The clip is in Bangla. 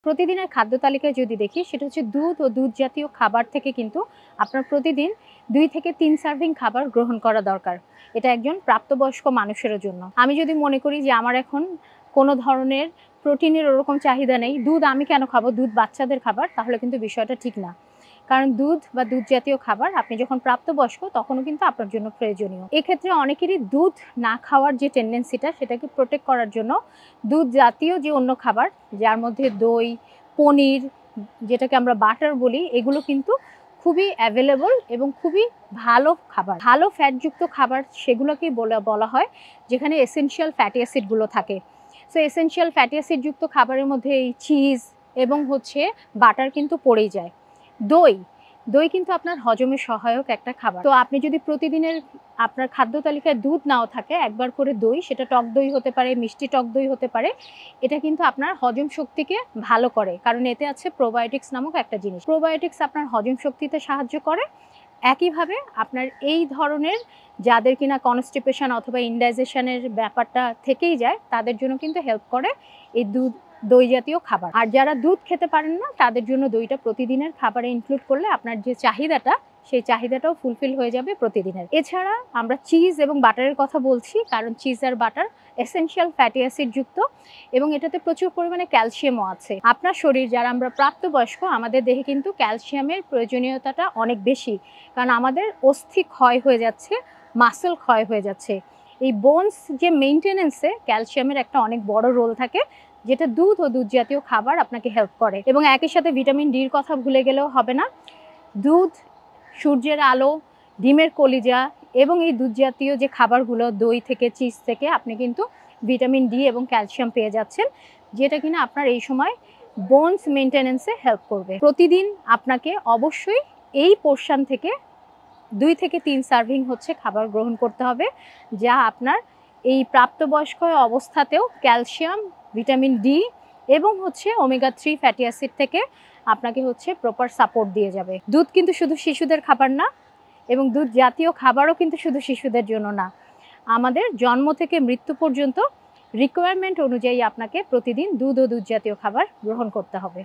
প্রতিদিনের খাদ্য তালিকায় যদি দেখি সেটা হচ্ছে দুধ ও দুধ জাতীয় খাবার থেকে কিন্তু আপনার প্রতিদিন 2 থেকে 3 সার্ভিং খাবার গ্রহণ করা দরকার। এটা একজন প্রাপ্তবয়স্ক মানুষের জন্য। আমি যদি মনে করি যে আমার এখন কোনো ধরনের প্রোটিনের ওরকম চাহিদা নেই, দুধ আমি কেন খাবো, দুধ বাচ্চাদের খাবার, তাহলে কিন্তু বিষয়টা ঠিক না। কারণ দুধ বা দুধ জাতীয় খাবার আপনি যখন প্রাপ্তবয়স্ক তখনও কিন্তু আপনার জন্য প্রয়োজনীয়। এক্ষেত্রে অনেকেরই দুধ না খাওয়ার যে টেন্ডেন্সিটা সেটাকে প্রোটেক্ট করার জন্য দুধ জাতীয় যে অন্য খাবার, যার মধ্যে দই, পনির, যেটাকে আমরা বাটার বলি, এগুলো কিন্তু খুবই অ্যাভেলেবল এবং খুবই ভালো খাবার। ভালো ফ্যাটযুক্ত খাবার সেগুলোকেই বলা হয় যেখানে এসেনশিয়াল ফ্যাটি অ্যাসিডগুলো থাকে। সো এসেনশিয়াল ফ্যাটি অ্যাসিডযুক্ত খাবারের মধ্যে এই চিজ এবং বাটার কিন্তু পড়েই যায়। দই দই কিন্তু আপনার হজমের সহায়ক একটা খাবার। তো আপনি যদি প্রতিদিনের আপনার খাদ্য তালিকায় দুধ নাও থাকে, একবার করে দই, সেটা টক দই হতে পারে, মিষ্টি টক দই হতে পারে, এটা কিন্তু আপনার হজম শক্তিকে ভালো করে, কারণ এতে আছে প্রোবায়োটিক্স নামক একটা জিনিস। প্রোবায়োটিক্স আপনার হজম শক্তিতে সাহায্য করে। একইভাবে আপনার এই ধরনের যাদের কিনা কনস্টিপেশন অথবা ইনডাইজেশনের ব্যাপারটা থেকেই যায়, তাদের জন্য কিন্তু হেল্প করে এই দই জাতীয় খাবার। আর যারা দুধ খেতে পারেন না, তাদের জন্য দইটা প্রতিদিনের খাবারে ইনক্লুড করলে আপনার যে চাহিদাটা, সেই চাহিদাটাও ফুলফিল হয়ে যাবে প্রতিদিনের। এছাড়া আমরা চিজ এবং বাটারের কথা বলছি, কারণ চিজ আর বাটার এসেনশিয়াল ফ্যাটি অ্যাসিড যুক্ত এবং এটাতে প্রচুর পরিমাণে ক্যালসিয়ামও আছে। আপনার শরীর, যারা আমরা প্রাপ্তবয়স্ক, আমাদের দেহে কিন্তু ক্যালসিয়ামের প্রয়োজনীয়তাটা অনেক বেশি, কারণ আমাদের অস্থি ক্ষয় হয়ে যাচ্ছে, মাসল ক্ষয় হয়ে যাচ্ছে। এই বোনস যে মেইনটেনেন্সে ক্যালসিয়ামের একটা অনেক বড় রোল থাকে, যেটা দুধ ও দুধ জাতীয় খাবার আপনাকে হেল্প করে। এবং একই সাথে ভিটামিন ডির কথা ভুলে গেলেও হবে না। দুধ, সূর্যের আলো, ডিমের কলিজা এবং এই দুধ জাতীয় যে খাবারগুলো, দই থেকে, চিজ থেকে, আপনি কিন্তু ভিটামিন ডি এবং ক্যালসিয়াম পেয়ে যাচ্ছেন, যেটা কিনা আপনার এই সময় বোনস মেইনটেনেন্সে হেল্প করবে। প্রতিদিন আপনাকে অবশ্যই এই পোর্শন থেকে 2 থেকে 3 সার্ভিং খাবার গ্রহণ করতে হবে, যা আপনার এই প্রাপ্তবয়স্ক অবস্থাতেও ক্যালসিয়াম, ভিটামিন ডি এবং ওমেগা 3 ফ্যাটি অ্যাসিড থেকে আপনাকে প্রপার সাপোর্ট দিয়ে যাবে। দুধ কিন্তু শুধু শিশুদের খাবার না, এবং দুধ জাতীয় খাবারও কিন্তু শুধু শিশুদের জন্য না। আমাদের জন্ম থেকে মৃত্যু পর্যন্ত রিকোয়ারমেন্ট অনুযায়ী আপনাকে প্রতিদিন দুধ ও দুধ জাতীয় খাবার গ্রহণ করতে হবে।